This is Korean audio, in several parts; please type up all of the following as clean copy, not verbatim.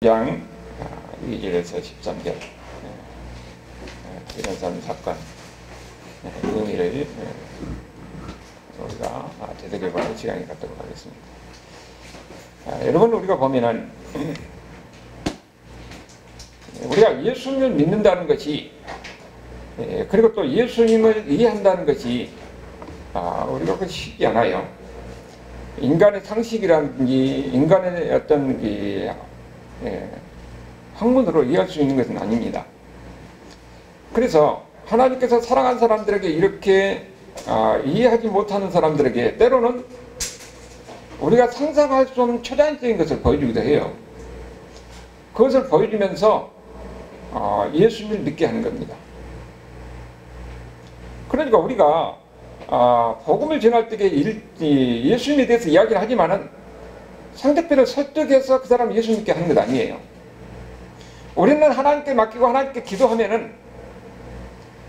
장 2절에서 13절 변호사님 사건 의미를 우리가 되새겨보는 시간이 갖도록 하겠습니다. 여러분, 우리가 보면은 우리가 예수님을 믿는다는 것이 그리고 또 예수님을 이해한다는 것이 우리가 그렇게 쉽지 않아요. 인간의 상식이라든지 인간의 어떤 학문으로 이해할 수 있는 것은 아닙니다. 그래서 하나님께서 사랑한 사람들에게 이렇게 이해하지 못하는 사람들에게 때로는 우리가 상상할 수 없는 초자연적인 것을 보여주기도 해요. 그것을 보여주면서 예수님을 믿게 하는 겁니다. 그러니까 우리가 복음을 전할 때 예수님에 대해서 이야기를 하지만은 상대편을 설득해서 그 사람 예수 믿게 하는 것 아니에요. 우리는 하나님께 맡기고 하나님께 기도하면은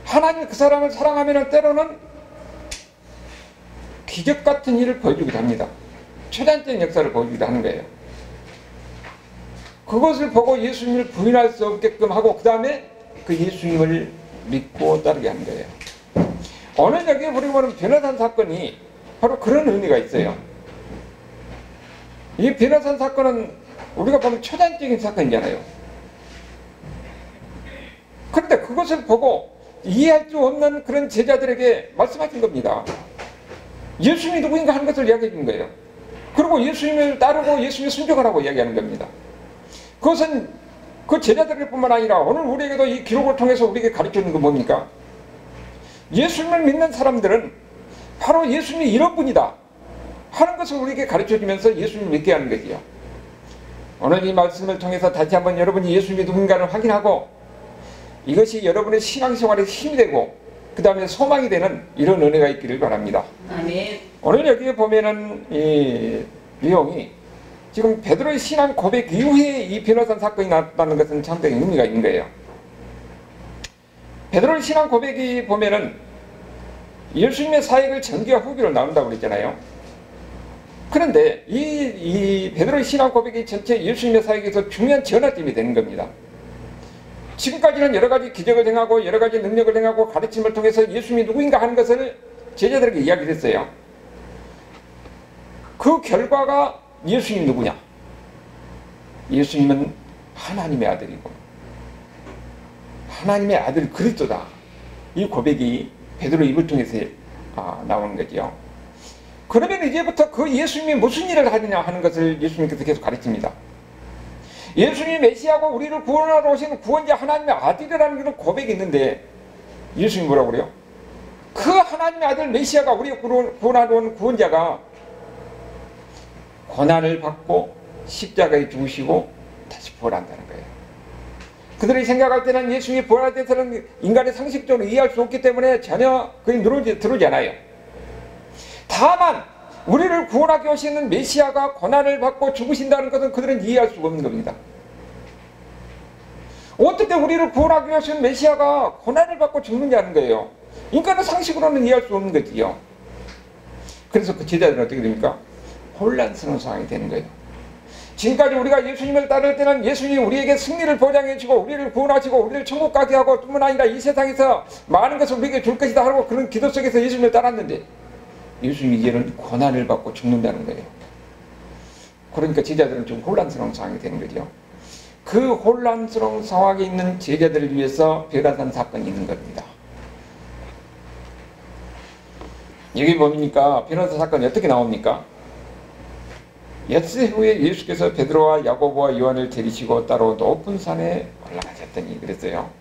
하나님이 그 사람을 사랑하면은 때로는 기적 같은 일을 보여주기도 합니다. 초자연적인 역사를 보여주기도 하는 거예요. 그것을 보고 예수님을 부인할 수 없게끔 하고 그 다음에 그 예수님을 믿고 따르게 하는 거예요. 오늘 여기에 우리가 보는 변호산 사건이 바로 그런 의미가 있어요. 이 변호산 사건은 우리가 보면 초자연적인 사건이잖아요. 그런데 그것을 보고 이해할 수 없는 그런 제자들에게 말씀하신 겁니다. 예수님이 누구인가 하는 것을 이야기해 준 거예요. 그리고 예수님을 따르고 예수님을 순종하라고 이야기하는 겁니다. 그것은 그 제자들 뿐만 아니라 오늘 우리에게도 이 기록을 통해서 우리에게 가르쳐 주는 건 뭡니까? 예수님을 믿는 사람들은 바로 예수님이 이런 분이다 하는 것을 우리에게 가르쳐 주면서 예수님을 믿게 하는 거지요. 오늘 이 말씀을 통해서 다시 한번 여러분이 예수님이 누군가를 확인하고 이것이 여러분의 신앙생활에 힘이 되고 그 다음에 소망이 되는 이런 은혜가 있기를 바랍니다. 아멘. 오늘 여기에 보면은 이 내용이 지금 베드로의 신앙 고백 이후에 이 변호산 사건이 나왔다는 것은 상당히 의미가 있는 거예요. 베드로의 신앙 고백이 보면은 예수님의 사역을 전개와 후기로 나온다고 그랬잖아요. 그런데 이 베드로의 신앙 고백이 전체 예수님의 사역에서 중요한 전환점이 되는 겁니다. 지금까지는 여러 가지 기적을 행하고 여러 가지 능력을 행하고 가르침을 통해서 예수님이 누구인가 하는 것을 제자들에게 이야기를 했어요. 그 결과가 예수님이 누구냐? 예수님은 하나님의 아들이고 하나님의 아들 그리스도다. 이 고백이 베드로의 입을 통해서 나오는 거죠. 그러면 이제부터 그 예수님이 무슨 일을 하느냐 하는 것을 예수님께서 계속 가르칩니다. 예수님이 메시아고 우리를 구원하러 오신 구원자 하나님의 아들이라는 그런 고백이 있는데 예수님이 뭐라고 그래요? 그 하나님의 아들 메시아가 우리를 구원하러 온 구원자가 고난을 받고 십자가에 죽으시고 다시 부활한다는 거예요. 그들이 생각할 때는 예수님이 부활할 때는 인간의 상식적으로 이해할 수 없기 때문에 전혀 그게 들어오지 않아요. 다만 우리를 구원하기 오시는 메시아가 고난을 받고 죽으신다는 것은 그들은 이해할 수가 없는 겁니다. 어떻게 우리를 구원하기 오신 메시아가 고난을 받고 죽느냐는 거예요. 인간의 상식으로는 이해할 수 없는 거지요. 그래서 그 제자들은 어떻게 됩니까? 혼란스러운 상황이 되는 거예요. 지금까지 우리가 예수님을 따를 때는 예수님이 우리에게 승리를 보장해 주고 우리를 구원하시고 우리를 천국 가게 하고 뿐만 아니라 이 세상에서 많은 것을 우리에게 줄 것이다 하고 그런 기도 속에서 예수님을 따랐는데 예수님이 이제는 고난을 받고 죽는다는 거예요. 그러니까 제자들은 좀 혼란스러운 상황이 되는 거죠. 그 혼란스러운 상황에 있는 제자들을 위해서 변호산 사건이 있는 겁니다. 여기 뭡니까? 변호사 사건이 어떻게 나옵니까? 엿새 후에 예수께서 베드로와 야고보와 요한을 데리시고 따로 높은 산에 올라가셨더니 그랬어요.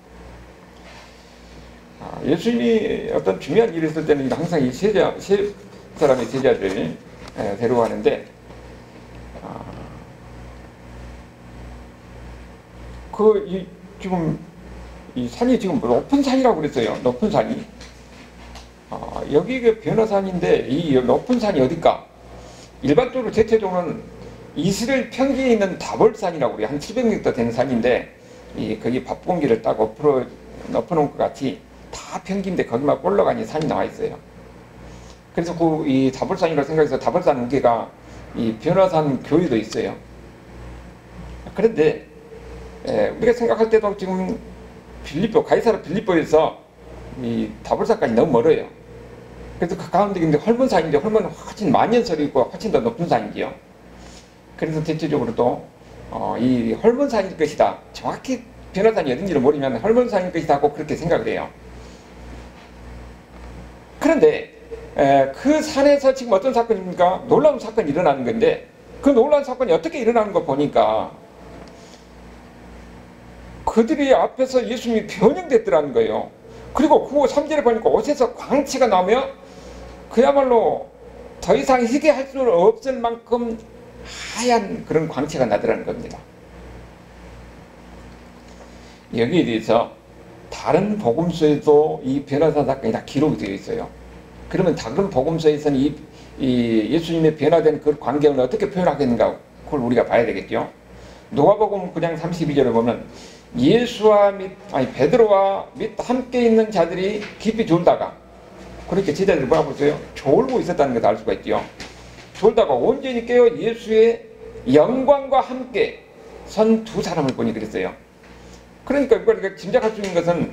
예수님이 어떤 중요한 일이 있을 때는 항상 이 세 사람의 제자들을 데려가는데 지금 이 산이 지금 높은 산이라고 그랬어요. 높은 산이 여기가 변호산인데 이 높은 산이 어딜까? 일반적으로 대체적으로는 이스라엘 평지에 있는 다볼산이라고 그래요. 한 700m 되는 산인데 거기 밥공기를 딱 엎어놓은 것 같이 다 평지인데 거기만 올라가니 산이 나와 있어요. 그래서 이 다볼산이라고 생각해서 다볼산 무게가 이 변화산 교회도 있어요. 그런데 우리가 생각할 때도 지금 가이사르 빌립보에서 이 다볼사까지 너무 멀어요. 그래서 그 가운데 근데 헐몬산인데 헐몬은 훨씬 만연설이 있고 훨씬 더 높은 산이지요. 그래서 대체적으로도 이 헐몬산일 것이다. 정확히 변화산이 어딘지를 모르면 헐몬산일 것이다 하고 그렇게 생각을 해요. 그런데 그 산에서 지금 어떤 사건입니까? 놀라운 사건이 일어나는 건데 그 놀라운 사건이 어떻게 일어나는 거 보니까 그들이 앞에서 예수님이 변형됐더라는 거예요. 그리고 9호 3절에 보니까 옷에서 광채가 나며 그야말로 더 이상 희게할 수 없을 만큼 하얀 그런 광채가 나더라는 겁니다. 여기에 대해서 다른 복음서에도 이 변화사 사건이 다 기록이 되어 있어요. 그러면 다른 복음서에서는 이 예수님의 변화된 그 광경을 어떻게 표현하겠는가 그걸 우리가 봐야 되겠죠. 누가복음 9장 32절에 보면 베드로와 및 함께 있는 자들이 깊이 졸다가 그렇게 제자들이 뭐라고 했어요? 졸고 있었다는 것을 알 수가 있죠. 졸다가 온전히 깨어 예수의 영광과 함께 선 두 사람을 보니 그랬어요. 그러니까 우리가 짐작할 수 있는 것은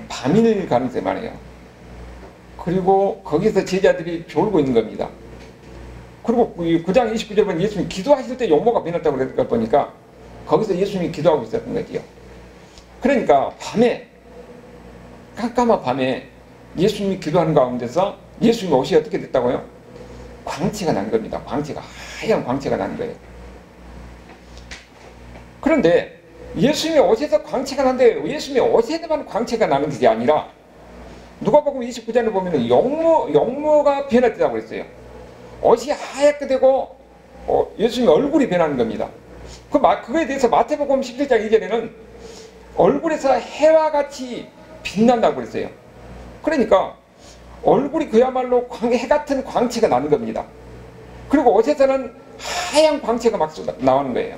밤일 가능성이 많아요. 그리고 거기서 제자들이 졸고 있는 겁니다. 그리고 9장 29절 보면 예수님이 기도하실 때 용모가 변했다고 그랬을 보니까 거기서 예수님이 기도하고 있었던 거지요. 그러니까 밤에 깜깜한 밤에 예수님이 기도하는 가운데서 예수님의 옷이 어떻게 됐다고요? 광채가 난 겁니다. 하얀 광채가 난 거예요. 그런데 예수님의 옷에서 광채가 난데 예수님의 옷에만 광채가 나는 게 아니라 누가복음 29장을 보면 용모가 변화되다고 했어요. 옷이 하얗게 되고 예수님의 얼굴이 변하는 겁니다. 그거에 대해서 마태복음 17장 2절에는 얼굴에서 해와 같이 빛난다고 그랬어요. 그러니까 얼굴이 그야말로 해 같은 광채가 나는 겁니다. 그리고 옷에서는 하얀 광채가 막 나오는 거예요.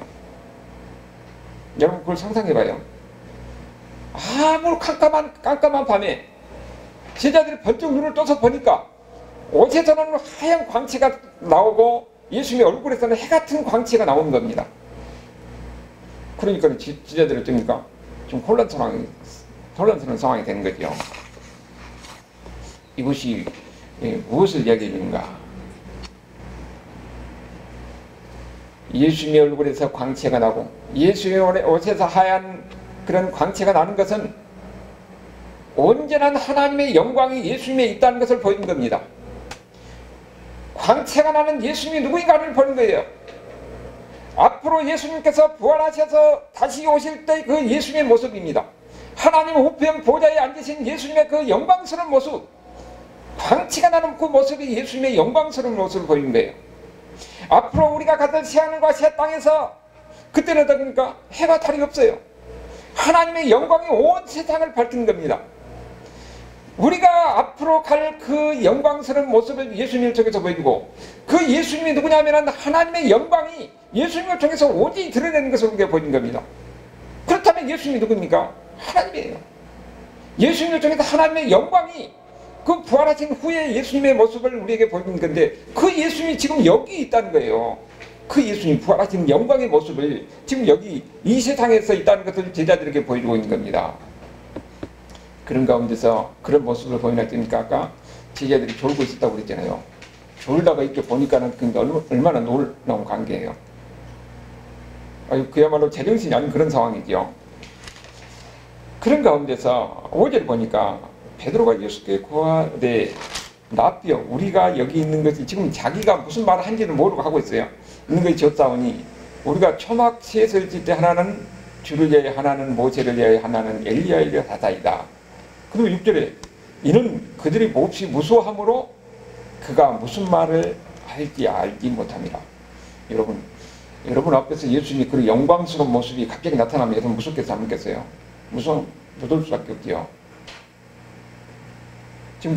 여러분 그걸 상상해봐요. 아무 깜깜한 밤에 제자들이 번쩍 눈을 떠서 보니까 옷에서는 하얀 광채가 나오고 예수님의 얼굴에서는 해 같은 광채가 나오는 겁니다. 그러니까 제자들이 어쩌니까 좀 혼란스러운 상황이 되는 거죠. 이것이 무엇을 이야기해 주는가? 예수님의 얼굴에서 광채가 나고 예수님의 옷에서 하얀 그런 광채가 나는 것은 온전한 하나님의 영광이 예수님에 있다는 것을 보이는 겁니다. 광채가 나는 예수님이 누구인가를 보는 거예요. 앞으로 예수님께서 부활하셔서 다시 오실 때 그 예수님의 모습입니다. 하나님 우편 보좌에 앉으신 예수님의 그 영광스러운 모습, 광채가 나는 그 모습이 예수님의 영광스러운 모습을 보이는 거예요. 앞으로 우리가 가던 새하늘과 새 땅에서 그때는 어떠니까 해가 달이 없어요. 하나님의 영광이 온 세상을 밝히는 겁니다. 우리가 앞으로 갈 그 영광스러운 모습을 예수님을 통해서 보이고 그 예수님이 누구냐면 하나님의 영광이 예수님을 통해서 오직 드러내는 것을 우리가 보이는 겁니다. 그렇다면 예수님이 누굽니까? 하나님이에요. 예수님을 통해서 하나님의 영광이 그 부활하신 후에 예수님의 모습을 우리에게 보이는 건데 그 예수님이 지금 여기 있다는 거예요. 그 예수님 부활하신 영광의 모습을 지금 여기 이 세상에서 있다는 것을 제자들에게 보여주고 있는 겁니다. 그런 가운데서 그런 모습을 보여놨으니까 아까 제자들이 졸고 있었다고 그랬잖아요. 졸다가 이렇게 보니까는 얼마나 놀라운 관계예요. 그야말로 제정신이 아닌 그런 상황이죠. 그런 가운데서 5절 보니까 베드로가 예수께 구하되 나비여 우리가 여기 있는 것이 지금 자기가 무슨 말을 한지를 모르고 하고 있어요. 있는 것이 졌사오니 우리가 초막 셋을 짓 때 하나는 주를 위하여 하나는 모세를 위하여 하나는 엘리야를 하사이다. 그리고 6절에 이는 그들이 몹시 무수함으로 그가 무슨 말을 할지 알지 못함이라. 여러분 앞에서 예수님이 그 영광스러운 모습이 갑자기 나타나면 여러분 무섭겠어요? 안 무섭겠어요? 무서울 수밖에 없죠. 지금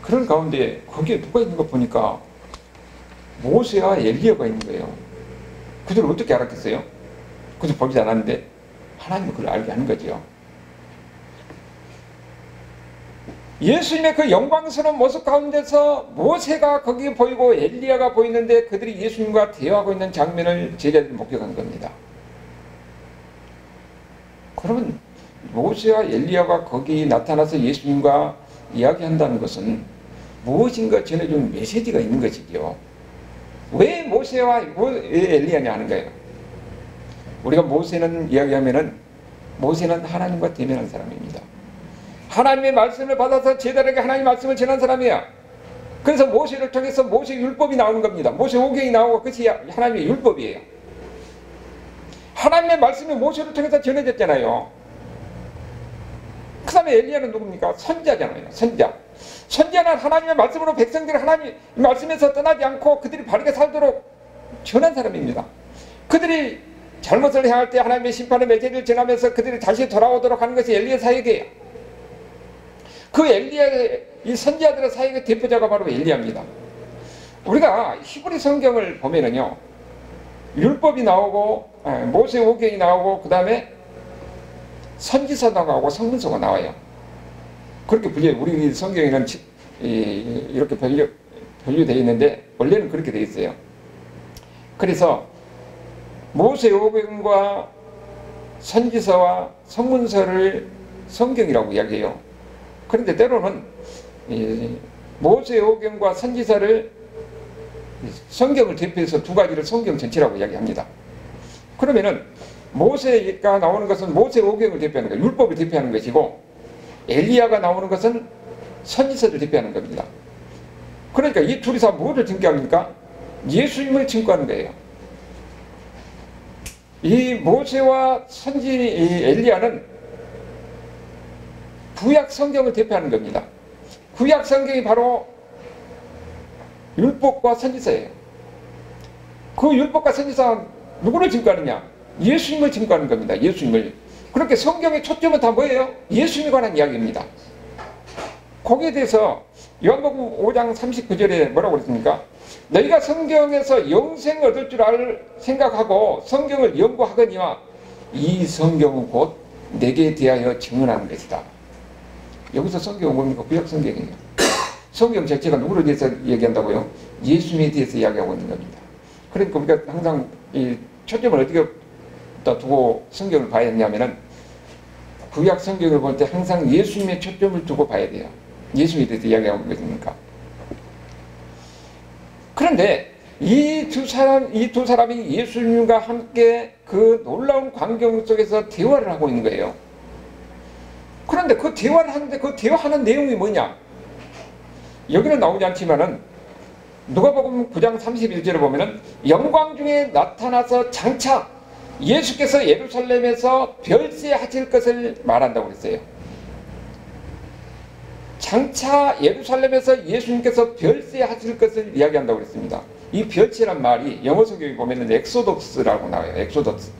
그런 가운데 거기에 누가 있는 거 보니까 모세와 엘리야가 있는 거예요. 그들을 어떻게 알았겠어요? 그들 보지 않았는데 하나님은 그걸 알게 하는 거죠. 예수님의 그 영광스러운 모습 가운데서 모세가 거기에 보이고 엘리야가 보이는데 그들이 예수님과 대화하고 있는 장면을 제자들이 목격한 겁니다. 그러면 모세와 엘리야가 거기 나타나서 예수님과 이야기한다는 것은 무엇인가 전해주는 메시지가 있는 것이죠. 왜 모세와 왜 엘리야냐 하는 거예요. 우리가 모세는 이야기하면은 모세는 하나님과 대면한 사람입니다. 하나님의 말씀을 받아서 제자에게 하나님의 말씀을 전한 사람이야. 그래서 모세를 통해서 모세 율법이 나오는 겁니다. 모세 오경이 나오고 그것이 하나님의 율법이에요. 하나님의 말씀이 모세를 통해서 전해졌잖아요. 그 다음에 엘리야는 누굽니까? 선자잖아요. 선자. 선자는 하나님의 말씀으로 백성들이 하나님 말씀에서 떠나지 않고 그들이 바르게 살도록 전한 사람입니다. 그들이 잘못을 행할 때 하나님의 심판의 메시지를 전하면서 그들이 다시 돌아오도록 하는 것이 엘리야 사역이에요. 그 엘리야의 이 선지자들의 사역의 대표자가 바로 엘리야입니다. 우리가 히브리 성경을 보면은요, 율법이 나오고 모세 오경이 나오고 그 다음에 선지서 나오고 성문서가 나와요. 그렇게 분류해요. 우리 성경에는 이렇게 분류되어 있는데 원래는 그렇게 되어 있어요. 그래서 모세 오경과 선지서와 성문서를 성경이라고 이야기해요. 그런데 때로는 모세 오경과 선지서를 성경을 대표해서 두 가지를 성경 전체라고 이야기합니다. 그러면은 모세가 나오는 것은 모세 오경을 대표하는 거예요. 율법을 대표하는 것이고 엘리야가 나오는 것은 선지서를 대표하는 겁니다. 그러니까 이 둘이서 무엇을 증거합니까? 예수님을 증거하는 거예요. 이 모세와 엘리야는 구약 성경을 대표하는 겁니다. 구약 성경이 바로 율법과 선지서예요. 그 율법과 선지서는 누구를 증거하느냐? 예수님을 증거하는 겁니다. 예수님을. 그렇게 성경의 초점은 다 뭐예요? 예수님에 관한 이야기입니다. 거기에 대해서 요한복음 5장 39절에 뭐라고 그랬습니까? 너희가 성경에서 영생을 얻을 줄 생각하고 성경을 연구하거니와 이 성경은 곧 내게 대하여 증언하는 것이다. 여기서 성경은 뭡니까? 구약 성경이에요. 성경 자체가 누구를 대해서 얘기한다고요? 예수님에 대해서 이야기하고 있는 겁니다. 그러니까 우리가 항상 이 초점을 어떻게 두고 성경을 봐야 했냐면은 구약 성경을 볼 때 항상 예수님의 초점을 두고 봐야 돼요. 예수님에 대해서 이야기하고 있으니까. 그런데 이 두 사람이 예수님과 함께 그 놀라운 광경 속에서 대화를 하고 있는 거예요. 그런데 그 대화를 하는데 그 대화하는 내용이 뭐냐? 여기는 나오지 않지만은 누가복음 9장 31절에 보면은 영광 중에 나타나서 장차 예수께서 예루살렘에서 별세하실 것을 말한다고 그랬어요. 장차 예루살렘에서 예수님께서 별세하실 것을 이야기한다고 그랬습니다. 이 별세란 말이 영어 성경에 보면은 엑소도스라고 나와요. 엑소도스.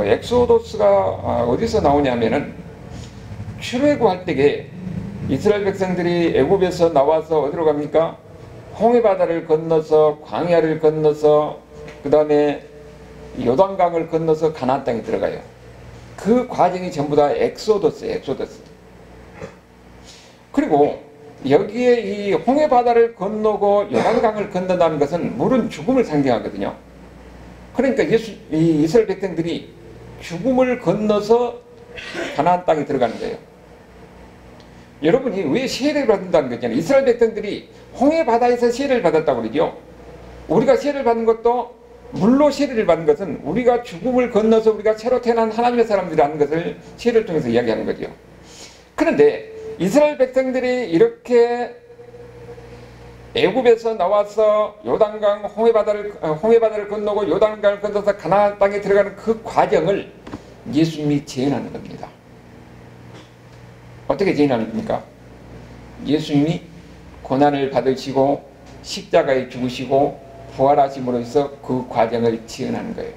엑소도스가 어디서 나오냐면은 출애굽할 때에 이스라엘 백성들이 애굽에서 나와서 어디로 갑니까? 홍해바다를 건너서 광야를 건너서 그 다음에 요단강을 건너서 가나안 땅에 들어가요. 그 과정이 전부 다 엑소더스예요. 엑소더스. 그리고 여기에 이 홍해바다를 건너고 요단강을 건너다는 것은 물은 죽음을 상징하거든요. 그러니까 이 이스라엘 백성들이 죽음을 건너서 가나안 땅에 들어가는 거예요. 여러분이 왜 세례를 받는다는 거잖아요. 이스라엘 백성들이 홍해바다에서 세례를 받았다고 그러죠. 우리가 세례를 받는 것도 물로 세례를 받는 것은 우리가 죽음을 건너서 우리가 새로 태어난 하나님의 사람들이라는 것을 세례를 통해서 이야기하는 거죠. 그런데 이스라엘 백성들이 이렇게 애굽에서 나와서 요단강 홍해바다를 건너고 요단강을 건너서 가나안 땅에 들어가는 그 과정을 예수님이 재현하는 겁니다. 어떻게 재현하는 겁니까? 예수님이 고난을 받으시고 십자가에 죽으시고 부활하심으로써 그 과정을 지연하는 거예요.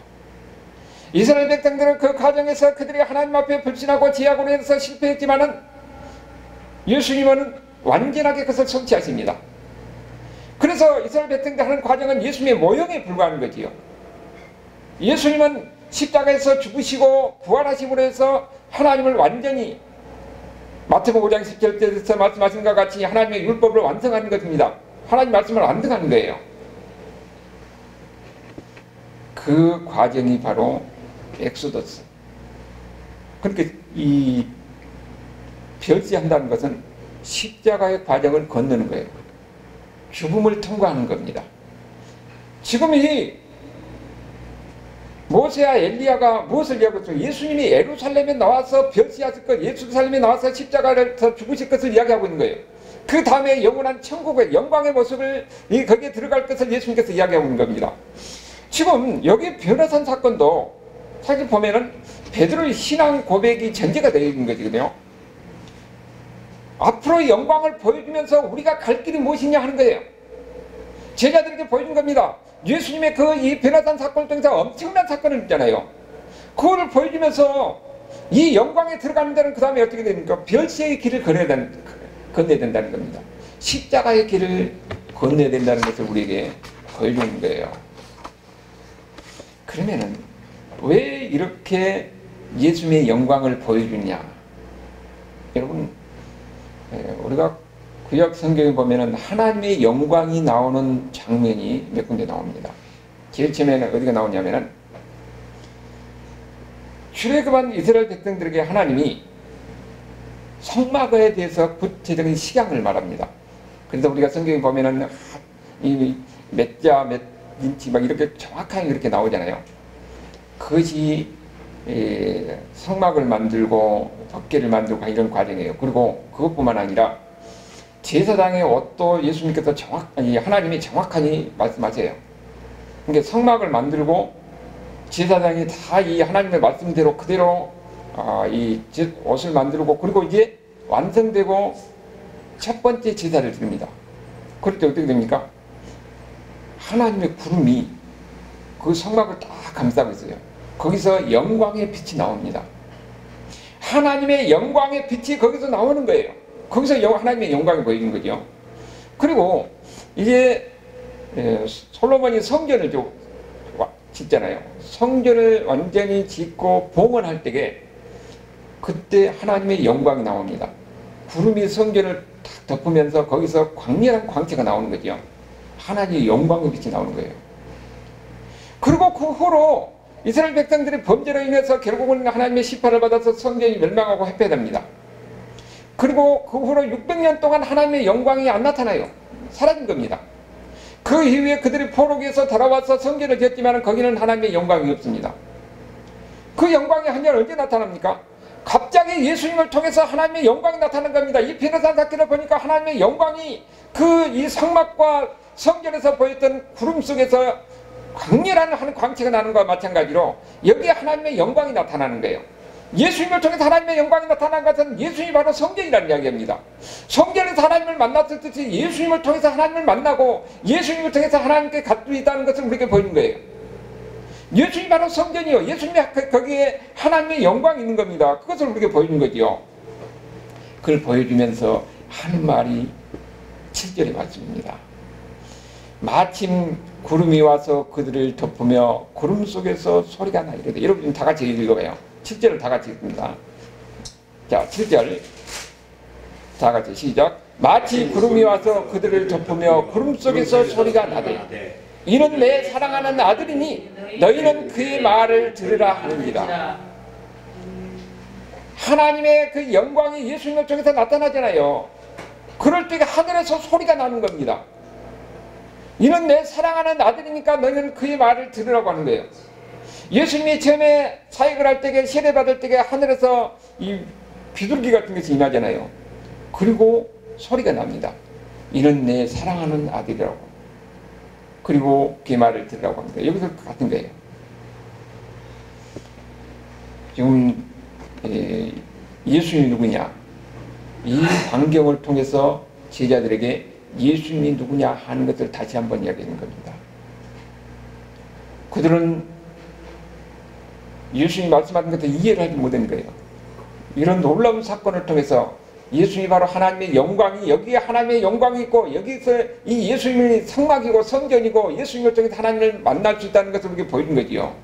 이스라엘 백성들은 그 과정에서 그들이 하나님 앞에 불신하고 제약으로 해서 실패했지만은 예수님은 완전하게 그것을 성취하십니다. 그래서 이스라엘 백성들 하는 과정은 예수님의 모형에 불과한 거지요. 예수님은 십자가에서 죽으시고 부활하심으로 해서 하나님을 완전히 마태복음 5장 10절에서 말씀하신 것 같이 하나님의 율법을 완성하는 것입니다. 하나님 말씀을 완성하는 거예요. 그 과정이 바로 엑소더스. 그렇게 이 별시한다는 것은 십자가의 과정을 건너는 거예요. 죽음을 통과하는 겁니다. 지금 이 모세와 엘리야가 무엇을 이야기했어요? 예수님이 예루살렘에 나와서 별시하실 것, 예루살렘에 나와서 십자가를 죽으실 것을 이야기하고 있는 거예요. 그 다음에 영원한 천국의 영광의 모습을 거기에 들어갈 것을 예수님께서 이야기하고 있는 겁니다. 지금 여기 변화산 사건도 사실 보면은 베드로의 신앙 고백이 전제가 되어 있는 거거든요. 앞으로 영광을 보여주면서 우리가 갈 길이 무엇이냐 하는 거예요. 제자들에게 보여준 겁니다. 예수님의 이 변화산 사건을 통해서 엄청난 사건을 있잖아요. 그거를 보여주면서 이 영광에 들어가는 데는 그 다음에 어떻게 됩니까? 별시의 길을 건너야 된다는 겁니다. 십자가의 길을 건너야 된다는 것을 우리에게 보여주는 거예요. 그러면은 왜 이렇게 예수님의 영광을 보여주냐? 여러분, 우리가 구약 성경에 보면은 하나님의 영광이 나오는 장면이 몇 군데 나옵니다. 제일 처음에는 어디가 나오냐면은 출애굽한 이스라엘 백성들에게 하나님이 성막에 대해서 구체적인 식양을 말합니다. 그래서 우리가 성경에 보면은 이 몇 자, 몇 인치 막 이렇게 정확하게 이렇게 나오잖아요. 그것이 성막을 만들고 덮개를 만들고 이런 과정이에요. 그리고 그것뿐만 아니라 제사장의 옷도 예수님께서 하나님이 정확하니 말씀하세요. 그러니까 성막을 만들고 제사장이 다 이 하나님의 말씀대로 그대로 이 옷을 만들고 그리고 이제 완성되고 첫 번째 제사를 드립니다. 그럴 때 어떻게 됩니까? 하나님의 구름이 그 성막을 다 감싸고 있어요. 거기서 영광의 빛이 나옵니다. 하나님의 영광의 빛이 거기서 나오는 거예요. 거기서 하나님의 영광이 보이는 거죠. 그리고 이제 솔로몬이 성전을 짓잖아요. 성전을 완전히 짓고 봉헌할 때에 그때 하나님의 영광이 나옵니다. 구름이 성전을 탁 덮으면서 거기서 광렬한 광채가 나오는 거죠. 하나님의 영광의 빛이 나오는 거예요. 그리고 그 후로 이스라엘 백성들이 범죄로 인해서 결국은 하나님의 심판을 받아서 성전이 멸망하고 회폐됩니다. 그리고 그 후로 600년 동안 하나님의 영광이 안 나타나요. 사라진 겁니다. 그 이후에 그들이 포로기에서 돌아와서 성전을 지었지만 거기는 하나님의 영광이 없습니다. 그 영광이 한년 언제 나타납니까? 갑자기 예수님을 통해서 하나님의 영광이 나타난 겁니다. 이 변화산 사건을 보니까 하나님의 영광이 이 성막과 성전에서 보였던 구름 속에서 강렬한 광채가 나는 것과 마찬가지로 여기에 하나님의 영광이 나타나는 거예요. 예수님을 통해서 하나님의 영광이 나타난 것은 예수님이 바로 성전이라는 이야기입니다. 성전에서 하나님을 만났을 듯이 예수님을 통해서 하나님을 만나고 예수님을 통해서 하나님께 갖고 있다는 것을 우리에게 보이는 거예요. 예수님이 바로 성전이요. 예수님이 거기에 하나님의 영광이 있는 겁니다. 그것을 우리에게 보이는 거죠. 그걸 보여주면서 하는 말이 7절의 말씀입니다. 마침 구름이 와서 그들을 덮으며 구름 속에서 소리가 나 이러다. 여러분 좀 다 같이 읽어봐요. 7절을 다 같이 읽습니다. 자, 7절 다 같이 시작. 마치 구름이 와서 그들을 덮으며 구름 속에서 소리가 나되 이는 내 사랑하는 아들이니 너희는 그의 말을 들으라 하느니라. 하나님의 그 영광이 예수님을 통해서 나타나잖아요. 그럴 때 하늘에서 소리가 나는 겁니다. 이는 내 사랑하는 아들이니까 너희는 그의 말을 들으라고 하는 거예요. 예수님이 처음에 사역을 할 때에 세례받을 때에 하늘에서 이 비둘기 같은 것이 임하잖아요. 그리고 소리가 납니다. 이는 내 사랑하는 아들이라고. 그리고 그의 말을 들으라고 합니다. 여기서 같은 거예요. 지금 예수님이 누구냐? 이 광경을 통해서 제자들에게 예수님이 누구냐 하는 것을 다시 한번 이야기하는 겁니다. 그들은 예수님이 말씀하신 것을 이해를 하지 못한 거예요. 이런 놀라운 사건을 통해서 예수님이 바로 하나님의 영광이, 여기에 하나님의 영광이 있고 여기서 이 예수님이 성막이고 성전이고 예수님을 통해서 하나님을 만날 수 있다는 것을 우리에게 보여준 거지요.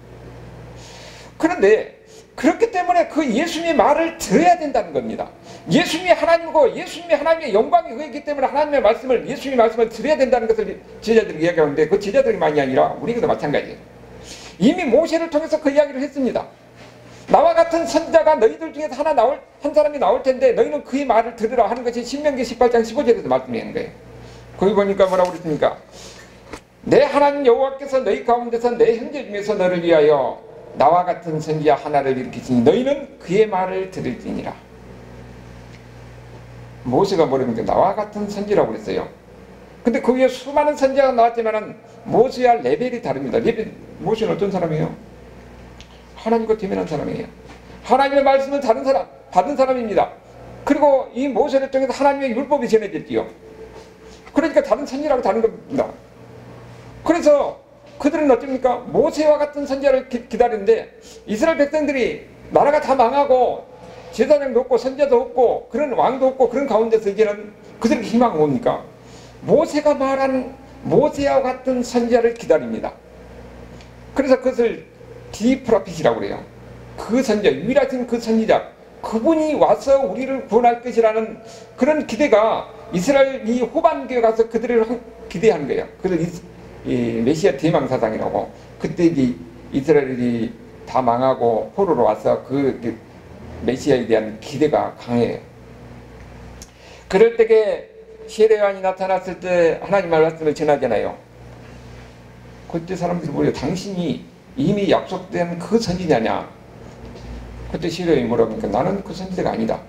그런데 그렇기 때문에 그 예수님의 말을 들어야 된다는 겁니다. 예수님이 하나님이고 예수님이 하나님의 영광이 그였기 때문에 하나님의 말씀을, 예수님의 말씀을 들어야 된다는 것을 제자들이 이야기하는데 그 제자들이만이 아니라 우리에게도 마찬가지예요. 이미 모세를 통해서 그 이야기를 했습니다. 나와 같은 선자가 너희들 중에서 한 사람이 나올 텐데 너희는 그의 말을 들으라 하는 것이 신명기 18장 15절에서 말씀하는 거예요. 거기 보니까 뭐라고 그랬습니까? 내 하나님 여호와께서 너희 가운데서 내 형제 중에서 너를 위하여 나와 같은 선지자 하나를 일으키시니 너희는 그의 말을 들을지니라. 모세가 뭐랍니까? 나와 같은 선지라고 그랬어요. 근데 그 위에 수많은 선지자가 나왔지만은 모세와 레벨이 다릅니다. 모세는 어떤 사람이에요? 하나님과 대면한 사람이에요. 하나님의 말씀을 받은 사람입니다. 그리고 이 모세를 통해서 하나님의 율법이 전해졌지요. 그러니까 다른 선지라고 다른 겁니다. 그래서 그들은 어떻습니까? 모세와 같은 선지자를 기다리는데 이스라엘 백성들이 나라가 다 망하고 제사장도 없고 선지자도 없고 그런 왕도 없고 그런 가운데서 이제는 그들에게 희망은 뭡니까? 모세가 말한 모세와 같은 선지자를 기다립니다. 그래서 그것을 디프라핏이라고 그래요. 그 선지자, 유일하신 그 선지자, 그분이 와서 우리를 구원할 것이라는 그런 기대가 이스라엘 이 후반기에 가서 그들을 기대하는 거예요. 그래서 이 메시아 대망사상이라고, 그때 이스라엘이 다 망하고 포로로 와서 그 메시아에 대한 기대가 강해요. 그럴 때에 세례요한이 나타났을 때 하나님 말씀을 전하잖아요. 그때 사람들이 뭐래요? 당신이 이미 약속된 그 선지자냐? 그때 세례요한이 뭐라고 하니까 나는 그 선지자가 아니다.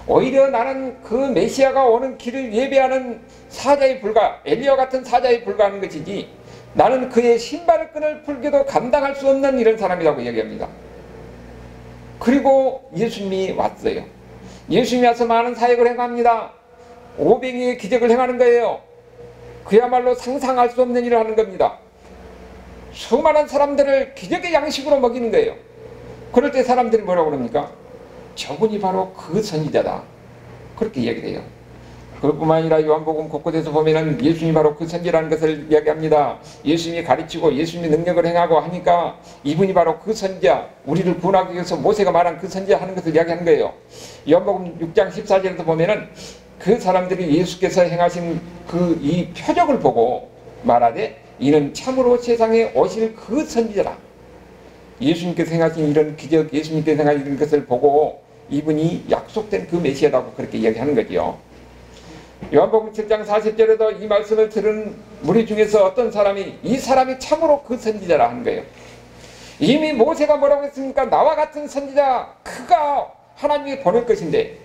오히려 나는 그 메시아가 오는 길을 예배하는 사자에 불과, 엘리야 같은 사자에 불과하는 것이지 나는 그의 신발을 끈을 풀기도 감당할 수 없는 이런 사람이라고 얘기합니다. 그리고 예수님이 왔어요. 예수님이 와서 많은 사역을 행합니다. 오병이의 기적을 행하는 거예요. 그야말로 상상할 수 없는 일을 하는 겁니다. 수많은 사람들을 기적의 양식으로 먹이는 거예요. 그럴 때 사람들이 뭐라고 그럽니까? 저분이 바로 그 선지자다. 그렇게 얘기를 해요. 그것뿐만 아니라 요한복음 곳곳에서 보면은 예수님이 바로 그 선지자라는 것을 이야기합니다. 예수님이 가르치고 예수님이 능력을 행하고 하니까 이분이 바로 그 선지자, 우리를 구원하기 위해서 모세가 말한 그 선지자 하는 것을 이야기하는 거예요. 요한복음 6장 14절에서 보면은 그 사람들이 예수께서 행하신 그 이 표적을 보고 말하되 이는 참으로 세상에 오실 그 선지자라. 예수님께서 행하신 이런 기적, 예수님께서 행하신 이런 것을 보고 이분이 약속된 그 메시아라고 그렇게 이야기하는 거죠. 요한복음 7장 40절에도 이 말씀을 들은 무리 중에서 어떤 사람이 이 사람이 참으로 그 선지자라 하는 거예요. 이미 모세가 뭐라고 했습니까? 나와 같은 선지자 그가 하나님이 보낼 것인데,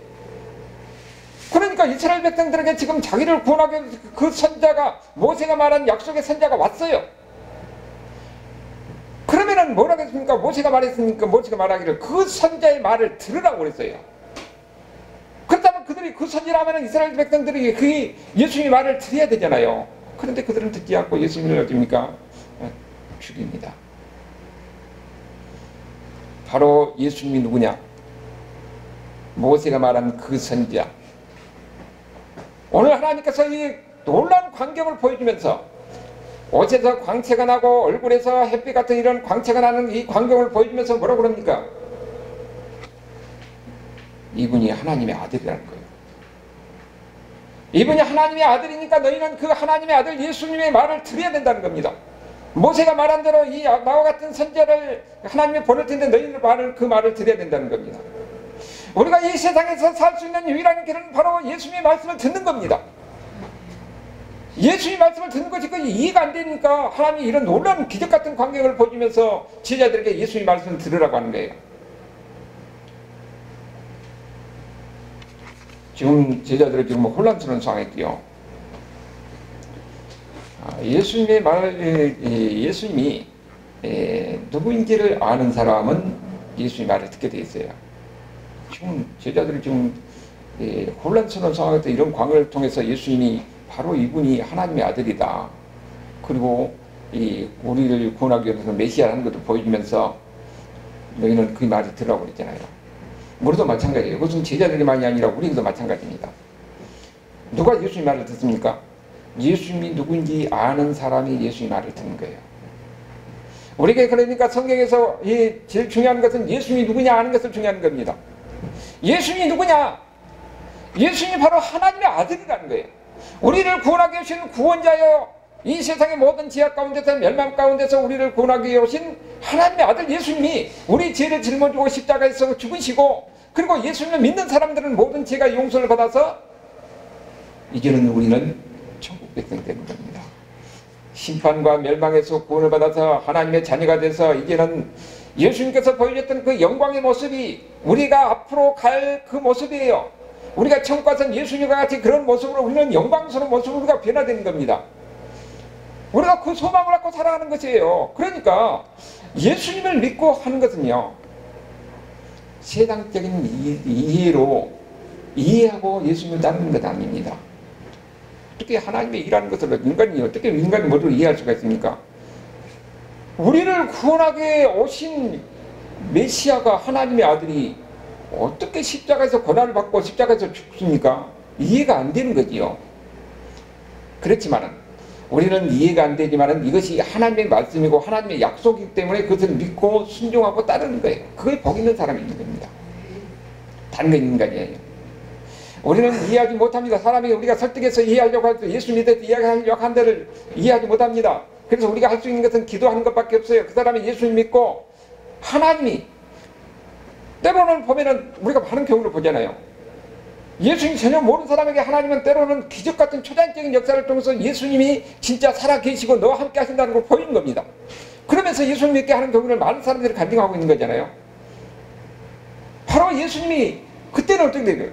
그러니까 이스라엘 백성들에게 지금 자기를 구원하기 위해서 그 선지자가, 모세가 말한 약속의 선지자가 왔어요. 그러면은 뭐라고 했습니까? 모세가 말했으니까 모세가 말하기를 그 선지자의 말을 들으라고 그랬어요. 그렇다면 그들이 그 선지라면 이스라엘 백성들이 그 예수님의 말을 들어야 되잖아요. 그런데 그들은 듣지 않고 예수님을 어떻습니까? 죽입니다. 바로 예수님이 누구냐? 모세가 말한 그 선지자. 오늘 하나님께서 이 놀라운 광경을 보여주면서 옷에서 광채가 나고 얼굴에서 햇빛 같은 이런 광채가 나는 이 광경을 보여주면서 뭐라고 그럽니까? 이분이 하나님의 아들이라는 거예요. 이분이 하나님의 아들이니까 너희는 그 하나님의 아들 예수님의 말을 들어야 된다는 겁니다. 모세가 말한 대로 이 나와 같은 선지자를 하나님이 보낼 텐데 너희는 그 말을 들어야 된다는 겁니다. 우리가 이 세상에서 살 수 있는 유일한 길은 바로 예수님의 말씀을 듣는 겁니다. 예수님의 말씀을 듣는 것이 이해가 안 되니까 하나님이 이런 놀라운 기적 같은 광경을 보여주면서 제자들에게 예수님의 말씀을 들으라고 하는 거예요. 지금 제자들은 지금 혼란스러운 상황이고요. 예수님이 누구인지를 아는 사람은 예수님의 말을 듣게 돼 있어요. 지금 제자들이 지금 혼란스러운 상황에서 이런 광경을 통해서 예수님이 바로 이분이 하나님의 아들이다. 그리고 우리를 구원하기 위해서 메시아라는 것도 보여주면서 너희는 그 말을 들으라고 그랬잖아요. 우리도 마찬가지예요. 이것은 제자들만이 아니라 우리도 마찬가지입니다. 누가 예수님 말을 듣습니까? 예수님이 누구인지 아는 사람이 예수님 말을 듣는 거예요. 우리에게 그러니까 성경에서 제일 중요한 것은 예수님이 누구냐 아는 것을 중요한 겁니다. 예수님이 누구냐? 예수님이 바로 하나님의 아들이라는 거예요. 우리를 구원하게 하신 구원자여 이 세상의 모든 지하 가운데서 멸망 가운데서 우리를 구원하기 위해 오신 하나님의 아들 예수님이 우리 죄를 짊어지고 십자가에서 죽으시고, 그리고 예수님을 믿는 사람들은 모든 죄가 용서를 받아서 이제는 우리는 천국 백성 되는 겁니다. 심판과 멸망에서 구원을 받아서 하나님의 자녀가 돼서 이제는 예수님께서 보여줬던 그 영광의 모습이 우리가 앞으로 갈 그 모습이에요. 우리가 천국 가서 예수님과 같이 그런 모습으로 우리는 영광스러운 모습으로 우리가 변화되는 겁니다. 우리가 그 소망을 갖고 살아가는 것이에요. 그러니까 예수님을 믿고 하는 것은요, 세상적인 이해로 이해하고 예수님을 따르는 것 아닙니다. 어떻게 하나님의 일하는 것을 인간이 뭐로 이해할 수가 있습니까? 우리를 구원하게 오신 메시아가 하나님의 아들이 어떻게 십자가에서 고난을 받고 십자가에서 죽습니까? 이해가 안 되는 거지요. 그렇지만은 우리는 이해가 안 되지만은 이것이 하나님의 말씀이고 하나님의 약속이기 때문에 그것을 믿고 순종하고 따르는 거예요. 그게 복 있는 사람이 있는 겁니다. 다른 건 인간이에요. 우리는 이해하지 못합니다. 사람이 우리가 설득해서 이해하려고 할 때, 예수 믿어서 이해하려고 한 데를 이해하지 못합니다. 그래서 우리가 할 수 있는 것은 기도하는 것밖에 없어요. 그 사람이 예수님 믿고 하나님이, 때로는 보면은 우리가 많은 경우를 보잖아요. 예수님 전혀 모르는 사람에게 하나님은 때로는 기적 같은 초자연적인 역사를 통해서 예수님이 진짜 살아 계시고 너와 함께 하신다는 걸 보이는 겁니다. 그러면서 예수님 믿게 하는 경우를 많은 사람들이 간증하고 있는 거잖아요. 바로 예수님이 그때는 어떻게 돼요?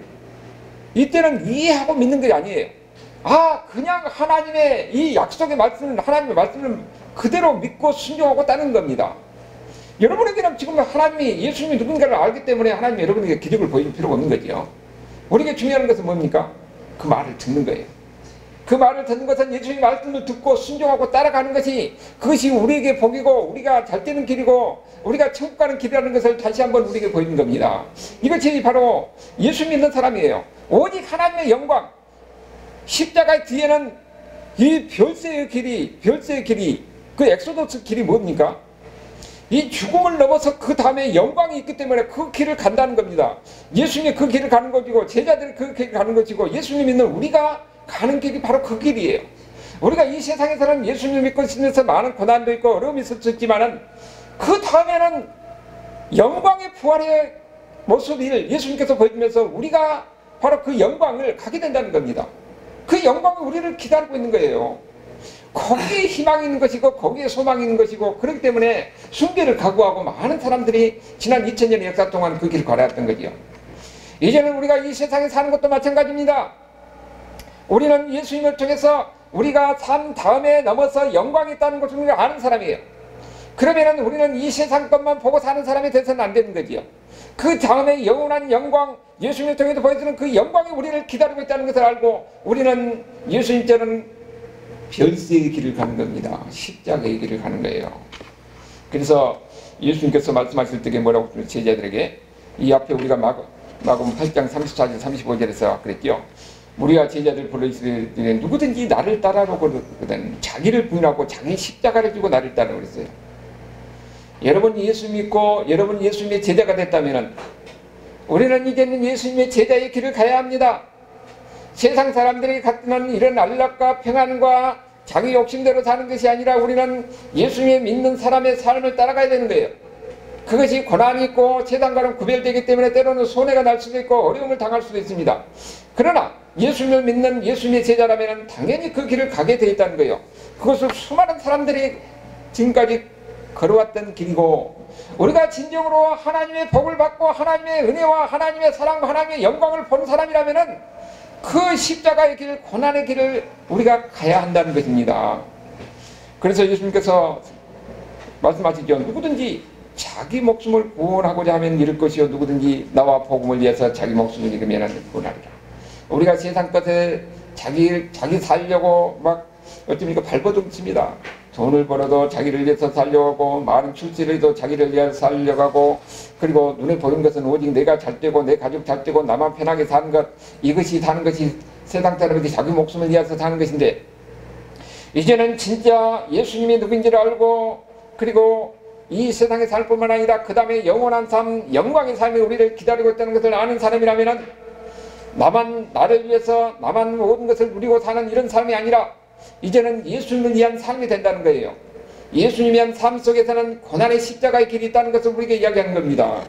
이때는 이해하고 믿는 게 아니에요. 그냥 하나님의 이 약속의 말씀을, 하나님의 말씀을 그대로 믿고 순종하고 따르는 겁니다. 여러분에게는 지금 하나님이, 예수님이 누군가를 알기 때문에 하나님이 여러분에게 기적을 보일 필요가 없는 거죠. 우리에게 중요한 것은 뭡니까? 그 말을 듣는 거예요. 그 말을 듣는 것은 예수님의 말씀을 듣고 순종하고 따라가는 것이, 그것이 우리에게 복이고 우리가 잘 되는 길이고 우리가 천국 가는 길이라는 것을 다시 한번 우리에게 보이는 겁니다. 이것이 바로 예수 믿는 사람이에요. 오직 하나님의 영광, 십자가의 뒤에는 이 별세의 길이, 그 엑소더스 길이 뭡니까? 이 죽음을 넘어서 그 다음에 영광이 있기 때문에 그 길을 간다는 겁니다. 예수님이 그 길을 가는 것이고 제자들이 그 길을 가는 것이고 예수님 믿는 우리가 가는 길이 바로 그 길이에요. 우리가 이 세상에서는 예수님을 믿고 있으면서 많은 고난도 있고 어려움이 있을 수 있지만은 그 다음에는 영광의 부활의 모습을 예수님께서 보여주면서 우리가 바로 그 영광을 가게 된다는 겁니다. 그 영광이 우리를 기다리고 있는 거예요. 거기에 희망이 있는 것이고 거기에 소망이 있는 것이고, 그렇기 때문에 숭배를 각오하고 많은 사람들이 지난 2000년의 역사 동안 그 길을 걸어왔던 거지요. 이제는 우리가 이 세상에 사는 것도 마찬가지입니다. 우리는 예수님을 통해서 우리가 산 다음에 넘어서 영광이 있다는 것을 우리가 아는 사람이에요. 그러면은 우리는 이 세상 것만 보고 사는 사람이 돼서는 안 되는 거지요. 그 다음에 영원한 영광, 예수님을 통해서 보여주는 그 영광이 우리를 기다리고 있다는 것을 알고 우리는 예수님처럼 별세의 길을 가는 겁니다. 십자가의 길을 가는 거예요. 그래서 예수님께서 말씀하실 때 뭐라고 제자들에게, 이 앞에 우리가 마가복음 8장 34절 35절에서 그랬죠. 우리가 제자들 불러주시되 누구든지 나를 따라오고 그러거든 자기를 부인하고 자기 십자가를 지고 나를 따라오고 그랬어요. 여러분이 예수 믿고 여러분이 예수님의 제자가 됐다면 우리는 이제는 예수님의 제자의 길을 가야 합니다. 세상 사람들이 갖는 이런 안락과 평안과 자기 욕심대로 사는 것이 아니라 우리는 예수님의 믿는 사람의 삶을 따라가야 되는 거예요. 그것이 고난이 있고 세상과는 구별되기 때문에 때로는 손해가 날 수도 있고 어려움을 당할 수도 있습니다. 그러나 예수님을 믿는 예수님의 제자라면 당연히 그 길을 가게 되어 있다는 거예요. 그것을 수많은 사람들이 지금까지 걸어왔던 길이고, 우리가 진정으로 하나님의 복을 받고 하나님의 은혜와 하나님의 사랑과 하나님의 영광을 보는 사람이라면 그 십자가의 길, 고난의 길을 우리가 가야 한다는 것입니다. 그래서 예수님께서 말씀하시죠. 누구든지 자기 목숨을 구원하고자 하면 잃을 것이요 누구든지 나와 복음을 위해서 자기 목숨을 잃으면 구원하리라. 우리가 세상 것에 자기 살려고 막 어쩌니까 발버둥칩니다. 돈을 벌어도 자기를 위해서 살려고 하고, 많은 출세를 해도 자기를 위해서 살려고 하고, 그리고 눈에 보이는 것은 오직 내가 잘 되고 내 가족 잘 되고 나만 편하게 사는 것, 이것이 사는 것이 세상 사람에게 자기 목숨을 위해서 사는 것인데, 이제는 진짜 예수님이 누구인지를 알고, 그리고 이 세상에 살 뿐만 아니라 그 다음에 영원한 삶, 영광의 삶이 우리를 기다리고 있다는 것을 아는 사람이라면 나만 나를 위해서 나만 모든 것을 누리고 사는 이런 삶이 아니라 이제는 예수님을 위한 삶이 된다는 거예요. 예수님을 위한 삶 속에서는 고난의 십자가의 길이 있다는 것을 우리에게 이야기하는 겁니다.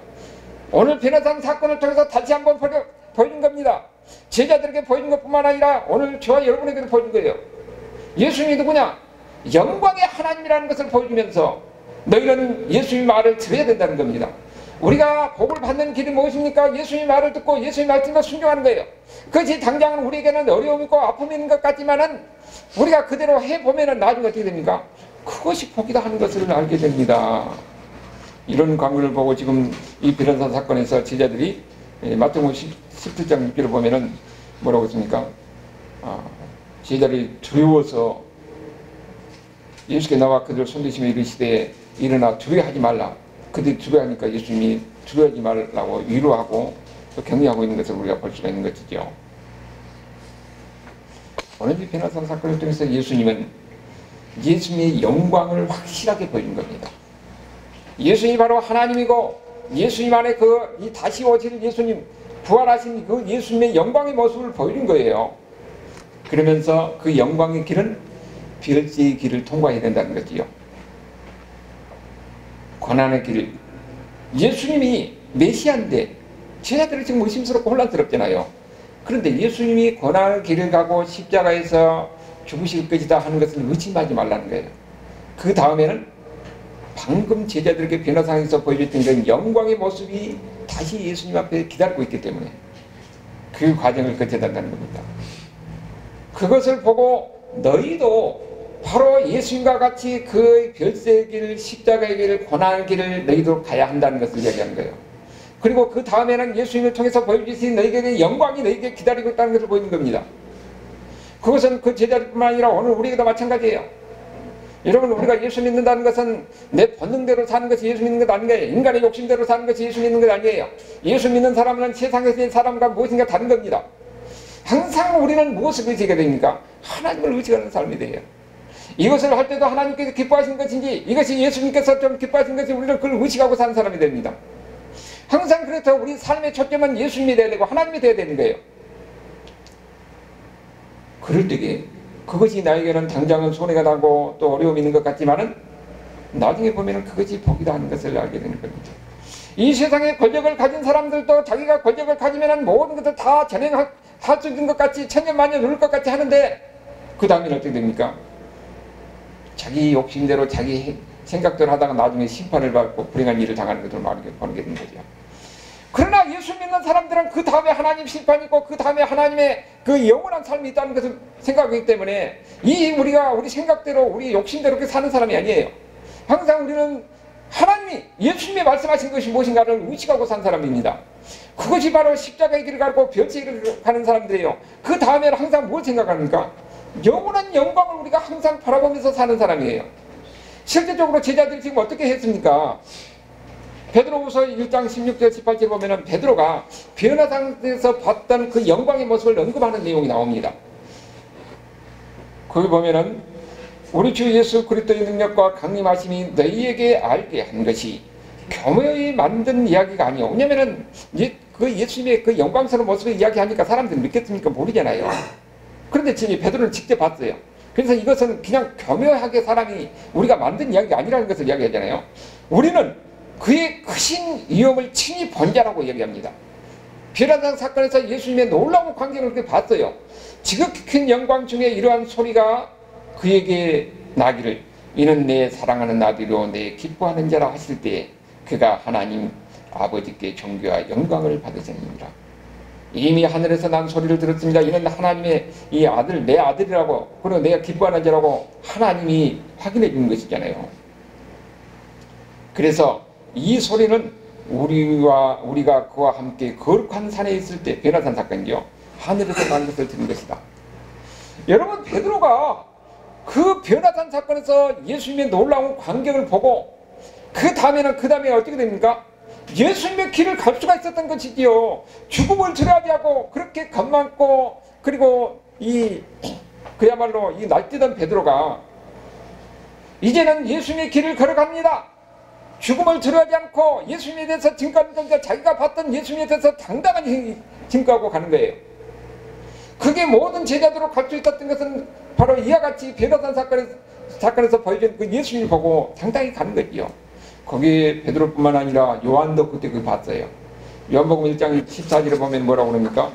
오늘 베나산 사건을 통해서 다시 한번 보여준 겁니다. 제자들에게 보여준 것뿐만 아니라 오늘 저와 여러분에게도 보여준 거예요. 예수님이 누구냐? 영광의 하나님이라는 것을 보여주면서 너희는 예수님의 말을 들어야 된다는 겁니다. 우리가 복을 받는 길이 무엇입니까? 예수님의 말을 듣고 예수님의 말씀을 순종하는 거예요. 그것이 당장은 우리에게는 어려움이 있고 아픔이 있는 것 같지만은 우리가 그대로 해보면은 나중에 어떻게 됩니까? 그것이 복이다 하는 것을 알게 됩니다. 이런 광고를 보고 지금 이 베나산 사건에서 제자들이 마태복음 17장 6절을 보면은 뭐라고 했습니까? 제자들이 두려워서 예수께 나와 그들 손대시며 이르시되 일어나 두려워하지 말라. 그들이 두려워하니까 예수님이 두려워하지 말라고 위로하고 또 격려하고 있는 것을 우리가 볼 수가 있는 것이죠. 오늘 이 베나산 사건을 통해서 예수님은 예수님의 영광을 확실하게 보여준 겁니다. 예수님이 바로 하나님이고 예수님 안에 이 다시 오실 예수님, 부활하신 그 예수님의 영광의 모습을 보여준 거예요. 그러면서 그 영광의 길은 별지의 길을 통과해야 된다는 거지요. 고난의 길. 예수님이 메시아인데 제자들이 지금 의심스럽고 혼란스럽잖아요. 그런데 예수님이 고난의 길을 가고 십자가에서 죽으실 것이다 하는 것을 의심하지 말라는 거예요. 그 다음에는 방금 제자들에게 변화상에서 보여줬던 그 영광의 모습이 다시 예수님 앞에 기다리고 있기 때문에 그 과정을 거쳐야 된다는 겁니다. 그것을 보고 너희도 바로 예수님과 같이 그 별세의 길, 십자가의 길, 고난의 길을 너희도 가야 한다는 것을 이야기하는 거예요. 그리고 그 다음에는 예수님을 통해서 보여주신 너희에게 영광이 너희에게 기다리고 있다는 것을 보이는 겁니다. 그것은 그 제자들뿐만 아니라 오늘 우리에게도 마찬가지예요. 여러분, 우리가 예수 믿는다는 것은 내 본능대로 사는 것이 예수 믿는 것 아니에요. 인간의 욕심대로 사는 것이 예수 믿는 것 아니에요. 예수 믿는 사람은 세상에서 있는 사람과 무엇인가 다른 겁니다. 항상 우리는 무엇을 의지하게 됩니까? 하나님을 의지하는 삶이 돼요. 이것을 할 때도 하나님께서 기뻐하신 것인지 이것이 예수님께서 좀 기뻐하신 것이 우리를 그걸 의식하고 사는 사람이 됩니다. 항상 그래서 우리 삶의 초점은 예수님이 되어야 되고 하나님이 되어야 되는 거예요. 그럴 때에 그것이 나에게는 당장은 손해가 나고 또 어려움이 있는 것 같지만은 나중에 보면은 그것이 복이다 하는 것을 알게 되는 겁니다. 이 세상에 권력을 가진 사람들도 자기가 권력을 가지면은 모든 것을 다 전행할 수 있는 것 같이 천년만년 누릴 것 같이 하는데 그 다음에는 어떻게 됩니까? 자기 욕심대로 자기 생각대로 하다가 나중에 심판을 받고 불행한 일을 당하는 것을 보게 되는 거죠. 그러나 예수 믿는 사람들은 그 다음에 하나님 심판이 있고 그 다음에 하나님의 그 영원한 삶이 있다는 것을 생각하기 때문에 우리가 우리 생각대로 우리 욕심대로 그렇게 사는 사람이 아니에요. 항상 우리는 하나님이 예수님이 말씀하신 것이 무엇인가를 의식하고 산 사람입니다. 그것이 바로 십자가의 길을 가고 별지의 길을 가는 사람들이에요. 그 다음에는 항상 뭘 생각합니까? 영원한 영광을 우리가 항상 바라보면서 사는 사람이에요. 실제적으로 제자들이 지금 어떻게 했습니까? 베드로후서 1장 16절 18절 보면은 베드로가 변화상에서 봤던 그 영광의 모습을 언급하는 내용이 나옵니다. 거기 보면은 우리 주 예수 그리스도의 능력과 강림하심이 너희에게 알게 한 것이 교묘히 만든 이야기가 아니요. 왜냐면은 그 예수님의 그 영광스러운 모습을 이야기하니까 사람들이 믿겠습니까? 모르잖아요. 그런데 지금 베드로는 직접 봤어요. 그래서 이것은 그냥 교묘하게 사람이 우리가 만든 이야기가 아니라는 것을 이야기하잖아요. 우리는 그의 크신 위엄을 친히 본 자라고 이야기합니다. 변화상 사건에서 예수님의 놀라운 광경을 그렇게 봤어요. 지극히 큰 영광 중에 이러한 소리가 그에게 나기를 이는 내 사랑하는 아들이요 내 기뻐하는 자라 하실 때에 그가 하나님 아버지께 존귀와 영광을 받으셨느니라. 이미 하늘에서 난 소리를 들었습니다. 이는 하나님의 이 아들, 내 아들이라고, 그리고 내가 기뻐하는 자라고 하나님이 확인해 주는 것이잖아요. 그래서 이 소리는 우리가 그와 함께 거룩한 산에 있을 때, 변화산 사건이요, 하늘에서 난 것을 들은 것이다. 여러분, 베드로가 그 변화산 사건에서 예수님의 놀라운 광경을 보고 그 다음에 어떻게 됩니까? 예수님의 길을 갈 수가 있었던 것이지요. 죽음을 두려워하고 그렇게 겁많고, 그리고 그야말로 이 날뛰던 베드로가 이제는 예수님의 길을 걸어갑니다. 죽음을 두려워하지 않고 예수님에 대해서 증거하는 것과 자기가 봤던 예수님에 대해서 당당한 증거하고 가는 거예요. 그게 모든 제자들로 갈 수 있었던 것은 바로 이와 같이 베드로산 사건에서 보여준 그 예수님을 보고 상당히 가는 거지요. 거기에 베드로뿐만 아니라 요한도 그때 그 봤어요. 요한복음 1장 14절에 보면 뭐라고 그럽니까?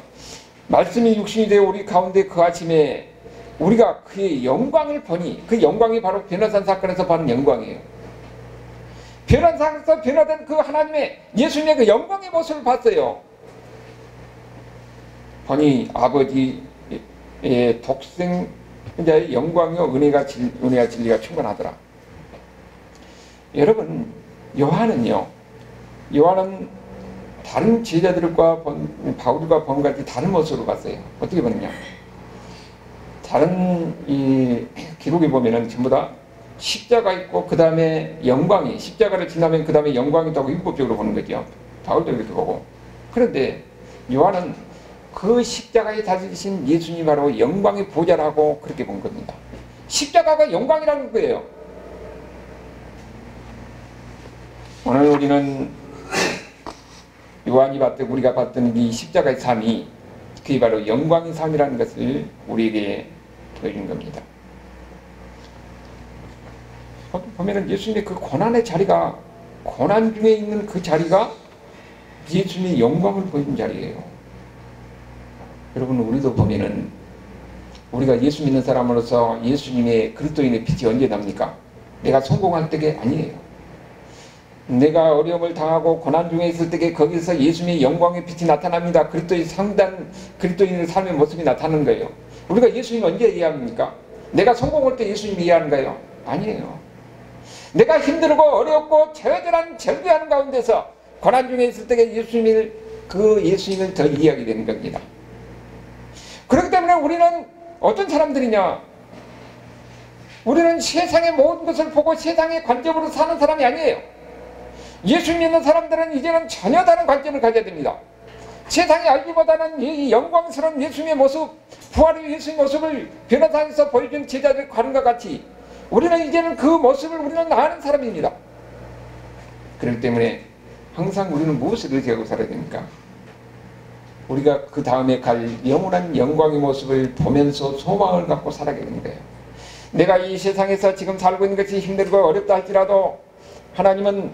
말씀이 육신이 되어 우리 가운데 그 아침에 우리가 그의 영광을 보니, 그 영광이 바로 변화산 사건에서 받은 영광이에요. 변화산에서 변화된 그 하나님의 예수님의 그 영광의 모습을 봤어요. 보니 아버지의 독생자의 영광이요 은혜가 진리가 충만하더라. 여러분, 요한은 다른 제자들과 바울과 본같이 다른 모습으로 봤어요. 어떻게 보느냐? 다른 이 기록에 보면은 전부 다 십자가 있고 그 다음에 영광이, 십자가를 지나면 그 다음에 영광이 있다고 율법적으로 보는 거죠. 바울도 그렇게 보고. 그런데 요한은 그 십자가에 다지신 예수님이 바로 영광의 보좌라고 그렇게 본 겁니다. 십자가가 영광이라는 거예요. 오늘 우리는 요한이 봤던, 우리가 봤던 이 십자가의 삶이 그게 바로 영광의 삶이라는 것을 우리에게 보여준 겁니다. 보면은 예수님의 그 고난의 자리가, 고난 중에 있는 그 자리가 예수님의 영광을 보여준 자리예요. 여러분, 우리도 보면은 우리가 예수 믿는 사람으로서 예수님의 그리스도인의 빛이 언제 납니까? 내가 성공할 때가 아니에요. 내가 어려움을 당하고 고난 중에 있을 때에 거기서 예수님의 영광의 빛이 나타납니다. 그리스도의 상단, 그리스도인의 삶의 모습이 나타나는 거예요. 우리가 예수님 언제 이해합니까? 내가 성공할 때 예수님 이해하는가요? 아니에요. 내가 힘들고 어렵고 처절한 절규하는 가운데서 고난 중에 있을 때에 예수님을 더 이해하게 되는 겁니다. 그렇기 때문에 우리는 어떤 사람들이냐? 우리는 세상의 모든 것을 보고 세상의 관점으로 사는 사람이 아니에요. 예수 믿는 사람들은 이제는 전혀 다른 관점을 가져야 됩니다. 세상이 알기보다는 이 영광스러운 예수님의 모습, 부활의 예수님의 모습을 변화산에서 보여준 제자들 과는과 같이 우리는 이제는 그 모습을 우리는 아는 사람입니다. 그렇기 때문에 항상 우리는 무엇을 의지하고 살아야 됩니까? 우리가 그 다음에 갈 영원한 영광의 모습을 보면서 소망을 갖고 살아야 되는 거예요. 내가 이 세상에서 지금 살고 있는 것이 힘들고 어렵다 할지라도 하나님은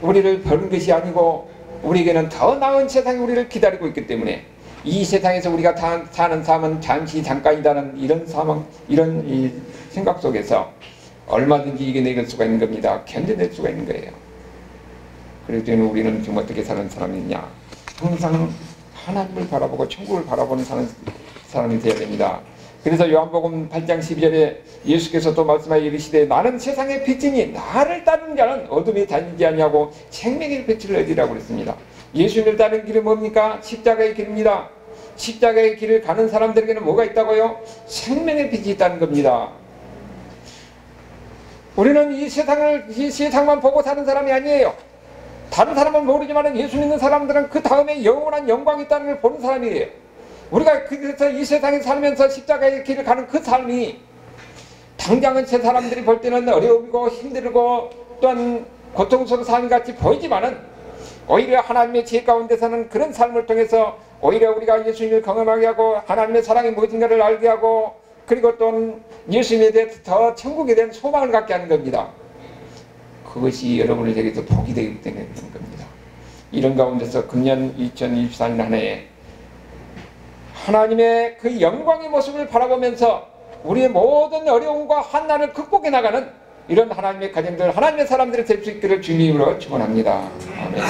우리를 버린 것이 아니고 우리에게는 더 나은 세상이 우리를 기다리고 있기 때문에 이 세상에서 우리가 사는 삶은 잠시 잠깐이라는 이런 이 생각 속에서 얼마든지 이겨낼 수가 있는 겁니다. 견뎌낼 수가 있는 거예요. 그렇기 때문에 우리는 지금 어떻게 사는 사람이냐? 항상 하나님을 바라보고 천국을 바라보는 사람이 되어야 됩니다. 그래서 요한복음 8장 12절에 예수께서 또 말씀하여 이르시되 나는 세상의 빛이니 나를 따르는 자는 어둠에 다니지 아니하고 생명의 빛을 얻으리라고 그랬습니다. 예수님을 따르는 길은 뭡니까? 십자가의 길입니다. 십자가의 길을 가는 사람들에게는 뭐가 있다고요? 생명의 빛이 있다는 겁니다. 우리는 이 세상만 보고 사는 사람이 아니에요. 다른 사람은 모르지만 예수 믿는 사람들은 그 다음에 영원한 영광이 있다는 걸 보는 사람이에요. 우리가 그래서 이 세상에 살면서 십자가의 길을 가는 그 삶이 당장은 제 사람들이 볼 때는 어려움이고 힘들고 또한 고통스러운 삶이 같이 보이지만은 오히려 하나님의 지혜 가운데서는 그런 삶을 통해서 오히려 우리가 예수님을 경험하게 하고 하나님의 사랑이 무엇인가를 알게 하고 그리고 또 예수님에 대해서 더 천국에 대한 소망을 갖게 하는 겁니다. 그것이 여러분을 향해서 복이 되기 때문에 그런 겁니다. 이런 가운데서 금년 2024년 한 해에 하나님의 그 영광의 모습을 바라보면서 우리의 모든 어려움과 환난을 극복해 나가는 이런 하나님의 가정들, 하나님의 사람들이 될 수 있기를 주님으로 축원합니다. 아멘.